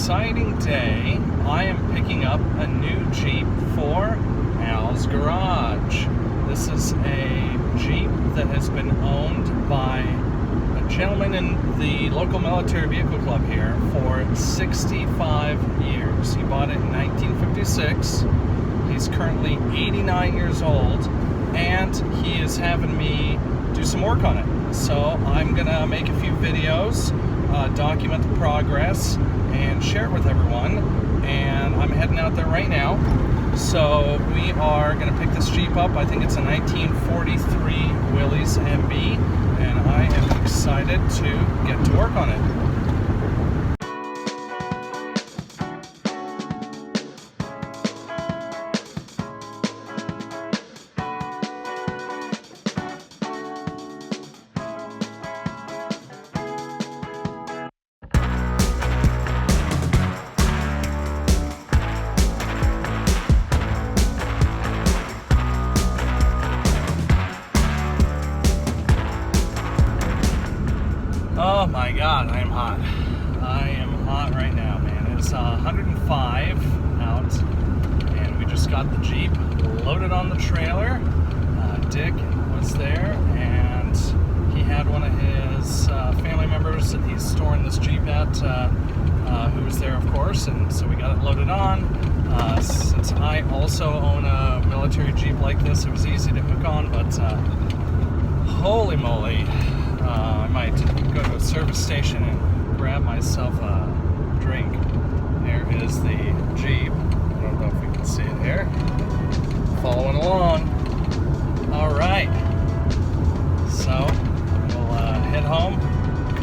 exciting day. I am picking up a new Jeep for Al's Garage. This is a Jeep that has been owned by a gentleman in the local military vehicle club here for 65 years. He bought it in 1956. He's currently 89 years old, and he is having me do some work on it. So I'm gonna make a few videos, document the progress, and share it with everyone. And I'm heading out there right now. So we are gonna pick this Jeep up. I think it's a 1943 Willys MB, and I am excited to get to work on it. Oh my God, I am hot. I am hot right now, man. It's 105 out, and we just got the Jeep loaded on the trailer. Dick was there, and he had one of his family members that he's storing this Jeep at, who was there, of course, and so we got it loaded on. Since I also own a military Jeep like this, it was easy to hook on, but holy moly. I might go to a service station and grab myself a drink. There is the Jeep. I don't know if we can see it here. Following along. Alright. So, we'll head home,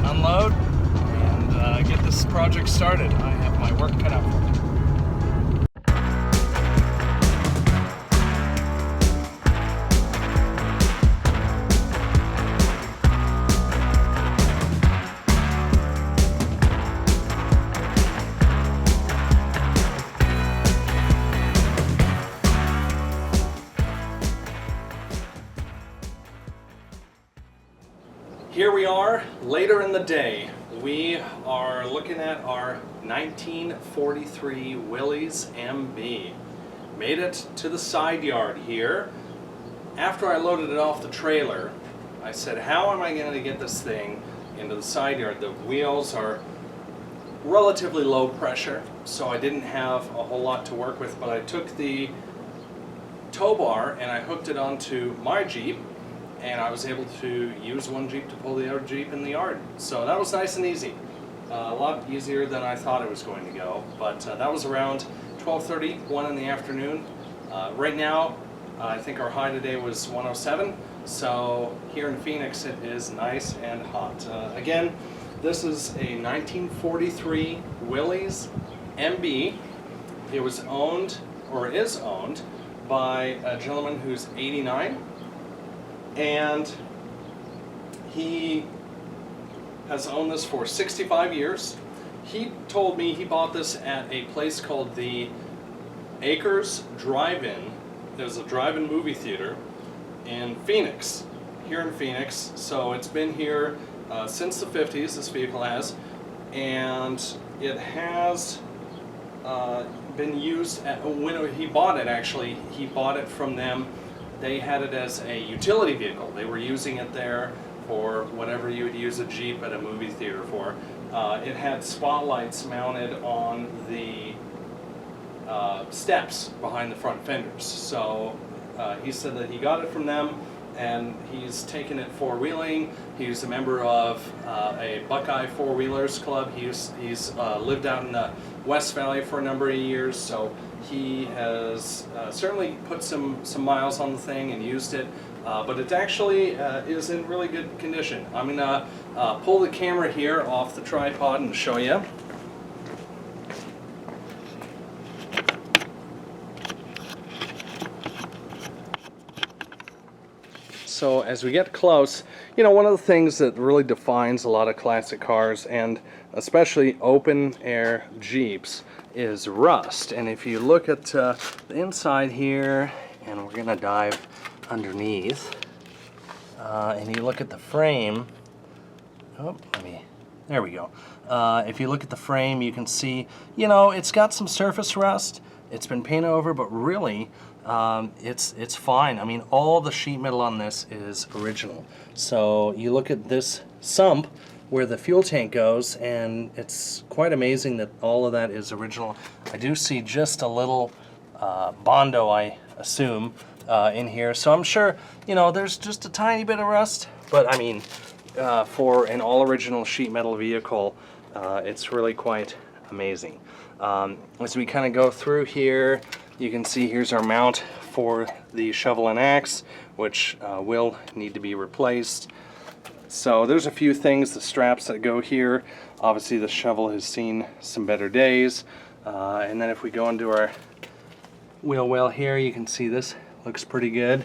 unload, and get this project started. I have my work cut out for me. Here we are, later in the day. We are looking at our 1943 Willys MB. Made it to the side yard here. After I loaded it off the trailer, I said, how am I going to get this thing into the side yard? The wheels are relatively low pressure, so I didn't have a whole lot to work with, but I took the tow bar and I hooked it onto my Jeep, and I was able to use one Jeep to pull the other Jeep in the yard. So that was nice and easy. A lot easier than I thought it was going to go. But that was around 12:30, 1 in the afternoon. Right now, I think our high today was 107. So here in Phoenix, it is nice and hot. Again, this is a 1943 Willys MB. It was owned, or is owned, by a gentleman who's 89. And he has owned this for 65 years. He told me he bought this at a place called the Acres Drive-In. There's a drive-in movie theater in Phoenix, here in Phoenix. So it's been here since the 50s, this vehicle has, and it has been used when he bought it. Actually, he bought it from them. They had it as a utility vehicle. They were using it there for whatever you would use a Jeep at a movie theater for. It had spotlights mounted on the steps behind the front fenders. So he said that he got it from them, and he's taken it four-wheeling. He's a member of a Buckeye Four-Wheelers Club. He's lived out in the West Valley for a number of years, so he has certainly put some miles on the thing and used it, but it actually is in really good condition. I'm going to pull the camera here off the tripod and show you. So as we get close, you know, one of the things that really defines a lot of classic cars, and especially open air Jeeps, is rust. And if you look at the inside here, and we're gonna dive underneath, and you look at the frame, There we go. If you look at the frame, you can see, you know, it's got some surface rust. It's been painted over, but really, it's fine. I mean, all the sheet metal on this is original. So you look at this sump where the fuel tank goes, and it's quite amazing that all of that is original. I do see just a little Bondo, I assume, in here. So I'm sure, you know, there's just a tiny bit of rust, but I mean, for an all-original sheet metal vehicle, it's really quite amazing. As we kind of go through here, you can see here's our mount for the shovel and axe, which will need to be replaced. So there's a few things, the straps that go here. Obviously the shovel has seen some better days. And then if we go into our wheel well here, you can see this looks pretty good.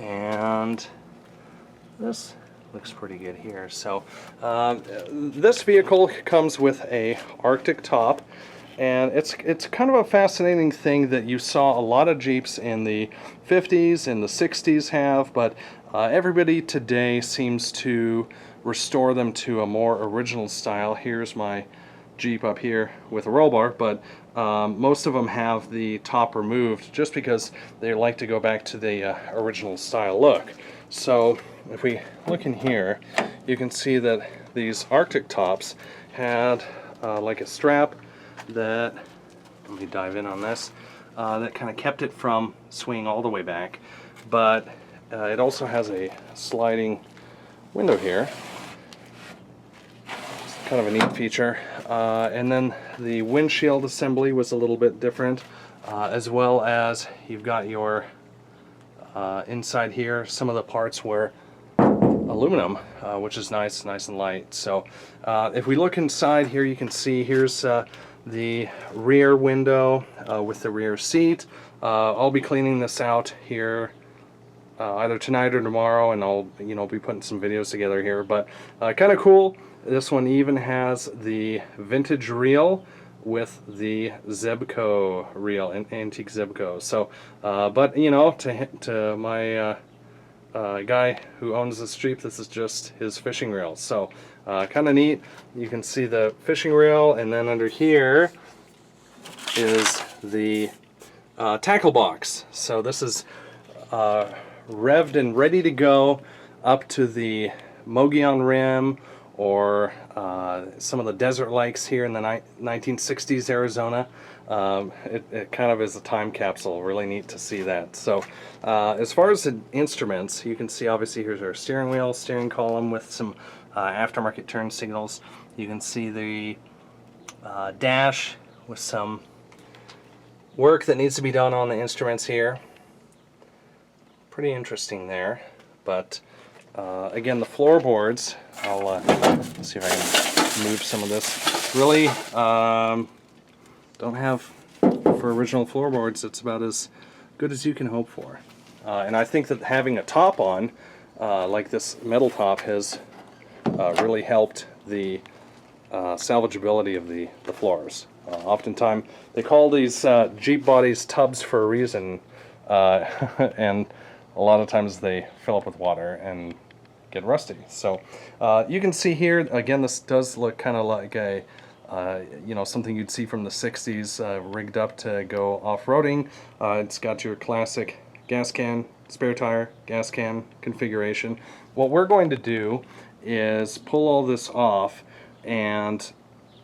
And this looks pretty good here. So this vehicle comes with a Arctic top, and it's kind of a fascinating thing that you saw a lot of Jeeps in the 50s and the 60s have, but everybody today seems to restore them to a more original style. Here's my Jeep up here with a roll bar, but most of them have the top removed just because they like to go back to the original style look. So if we look in here, you can see that these Arctic tops had like a strap that, let me dive in on this, that kind of kept it from swinging all the way back, but it also has a sliding window here. It's kind of a neat feature. And then the windshield assembly was a little bit different, as well as you've got your inside here, some of the parts were aluminum, which is nice and light. So if we look inside here, you can see here's the rear window with the rear seat. I'll be cleaning this out here either tonight or tomorrow, and I'll be putting some videos together here. But kind of cool. This one even has the vintage reel with the Zebco reel, an antique Zebco. So, but you know, to my guy who owns this Jeep, this is just his fishing reel. So, kind of neat. You can see the fishing reel, and then under here is the tackle box. So this is revved and ready to go up to the Mogollon Rim, or some of the desert lakes here in the 1960s Arizona. It kind of is a time capsule. Really neat to see that. So as far as the instruments, you can see obviously here's our steering wheel, steering column with some aftermarket turn signals. You can see the dash with some work that needs to be done on the instruments here. Pretty interesting there. But again, the floorboards, I'll see if I can move some of this. Really, don't have, for original floorboards, it's about as good as you can hope for. And I think that having a top on, like this metal top, has really helped the salvageability of the floors. Oftentimes, they call these Jeep bodies tubs for a reason, and a lot of times they fill up with water and get rusty. So you can see here, again, this does look kind of like a something you'd see from the 60s, rigged up to go off-roading. It's got your classic gas can, spare tire, gas can configuration. What we're going to do is pull all this off, and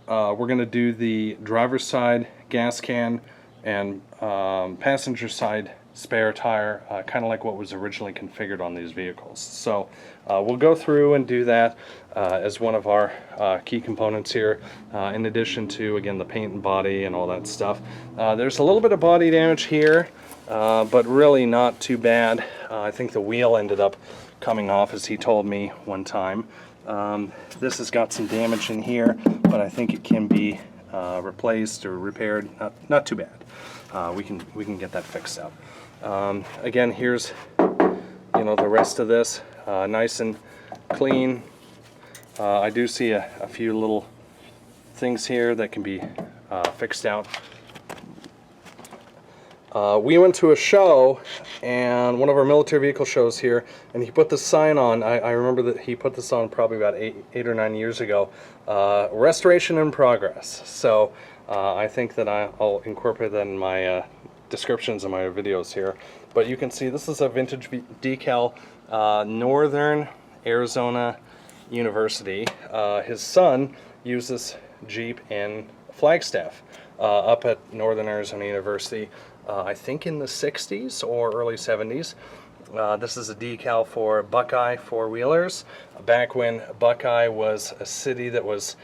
we're going to do the driver's side gas can and passenger side spare tire, kind of like what was originally configured on these vehicles. So we'll go through and do that as one of our key components here, in addition to, again, the paint and body and all that stuff. There's a little bit of body damage here, but really not too bad. I think the wheel ended up coming off, as he told me one time. This has got some damage in here, but I think it can be replaced or repaired. Not too bad. We can get that fixed up. Again, here's the rest of this, nice and clean. I do see a few little things here that can be fixed out. We went to a show, and one of our military vehicle shows here, and he put this sign on. I remember that he put this on probably about eight or 9 years ago. Restoration in progress. So I think that I'll incorporate that in my descriptions of my videos here. But you can see this is a vintage decal, Northern Arizona University. His son used this Jeep in Flagstaff up at Northern Arizona University. I think in the 60s or early 70s. This is a decal for Buckeye four-wheelers, back when Buckeye was a city that was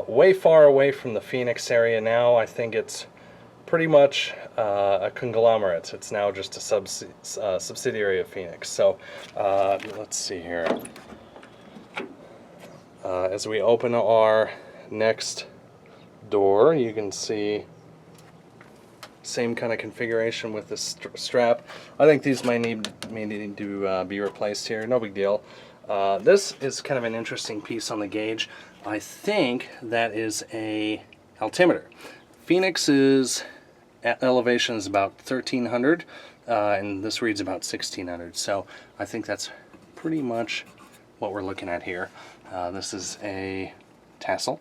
way far away from the Phoenix area. Now I think it's pretty much a conglomerate. It's now just a subsidiary of Phoenix. So let's see here. As we open our next door, you can see same kind of configuration with the strap. I think these may need to be replaced here. No big deal. This is kind of an interesting piece on the gauge. I think that is a altimeter. Phoenix's elevation is about 1300, and this reads about 1600. So I think that's pretty much what we're looking at here. This is a tassel.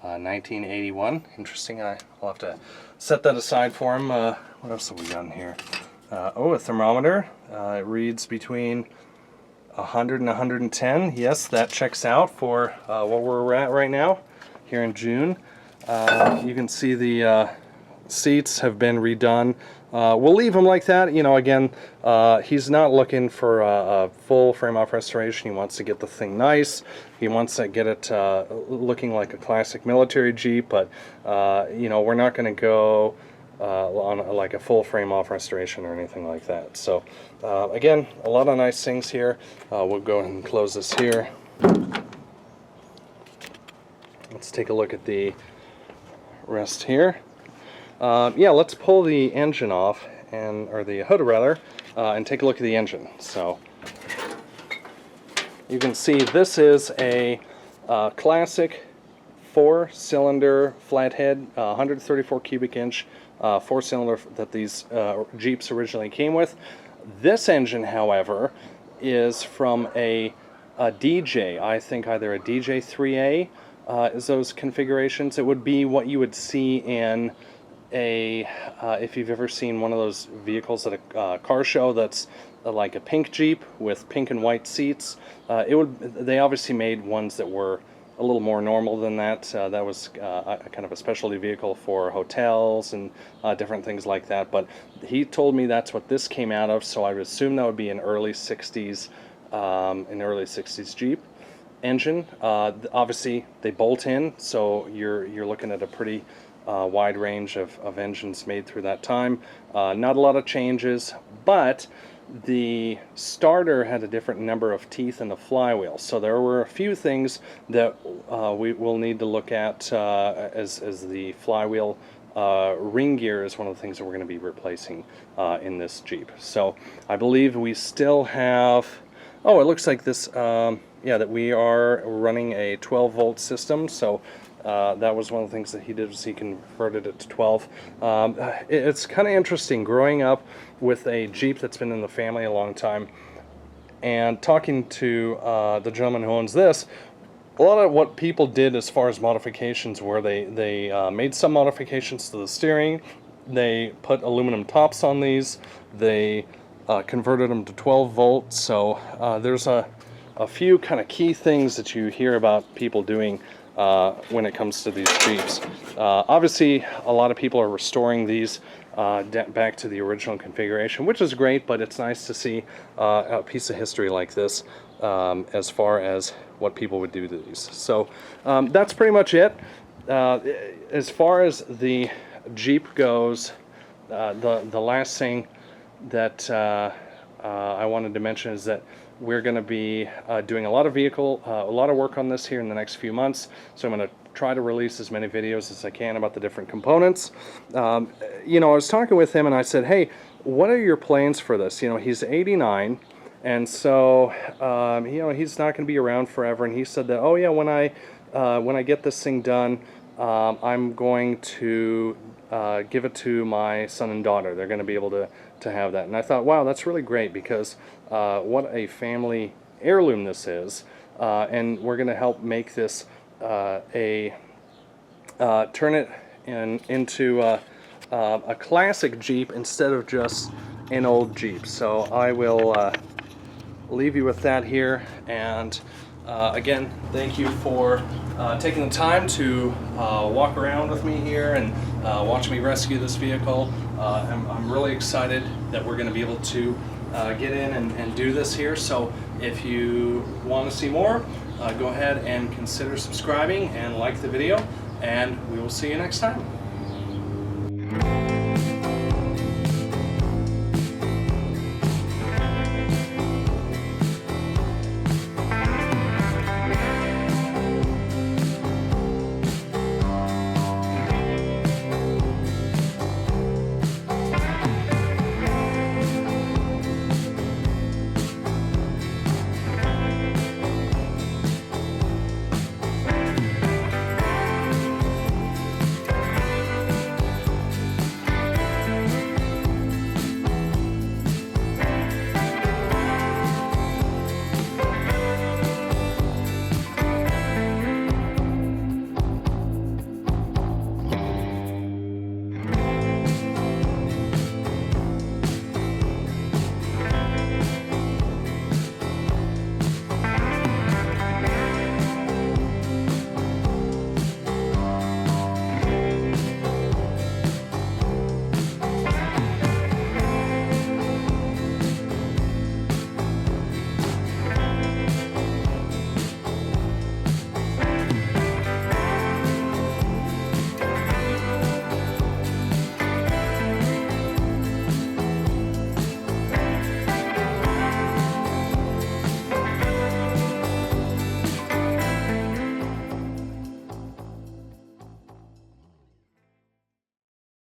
1981. Interesting. I'll have to set that aside for him. What else have we got in here? Oh, a thermometer. It reads between 100 and 110. Yes, that checks out for what we're at right now here in June. You can see the seats have been redone. We'll leave them like that. You know, again, he's not looking for a full frame-off restoration. He wants to get the thing nice. He wants to get it looking like a classic military Jeep, but you know, we're not going to go on like a full frame-off restoration or anything like that. So again, a lot of nice things here. We'll go ahead and close this here. Let's take a look at the rest here. Yeah, let's pull the engine off, or the hood rather, and take a look at the engine. So you can see this is a classic 4-cylinder flathead, 134 cubic inch 4-cylinder that these Jeeps originally came with. This engine, however, is from a DJ. I think either a DJ 3A is those configurations. It would be what you would see in if you've ever seen one of those vehicles at a car show that's like a pink Jeep with pink and white seats. They obviously made ones that were a little more normal than that. That was kind of a specialty vehicle for hotels and different things like that. But he told me that's what this came out of, so I would assume that would be an early 60s Jeep engine. Obviously, they bolt in, so you're looking at a pretty wide range of engines made through that time. Not a lot of changes, but the starter had a different number of teeth in the flywheel. So there were a few things that we will need to look at as the flywheel ring gear is one of the things that we're going to be replacing in this Jeep. So I believe we still have, oh, it looks like this, yeah, that we are running a 12-volt system. So that was one of the things that he did, was he converted it to 12. It's kind of interesting growing up with a Jeep that's been in the family a long time, and talking to the gentleman who owns this. A lot of what people did as far as modifications were they made some modifications to the steering. They put aluminum tops on these. They converted them to 12 volts. So there's a few kind of key things that you hear about people doing when it comes to these Jeeps. Obviously, a lot of people are restoring these back to the original configuration, which is great, but it's nice to see a piece of history like this as far as what people would do to these. So that's pretty much it. As far as the Jeep goes, the last thing that I wanted to mention is that we're going to be doing a lot of work on this here in the next few months. So I'm going to try to release as many videos as I can about the different components. You know, I was talking with him and I said, hey, what are your plans for this? You know, he's 89, and so you know, he's not going to be around forever. And he said that, oh yeah, when I get this thing done, I'm going to give it to my son and daughter. They're going to be able to have that. And I thought, wow, that's really great, because what a family heirloom this is. And we're going to help make this turn it into a classic Jeep instead of just an old Jeep. So I will leave you with that here, and again, thank you for taking the time to walk around with me here and watch me rescue this vehicle. I'm really excited that we're going to be able to get in and do this here. So if you want to see more, go ahead and consider subscribing and like the video, and we will see you next time.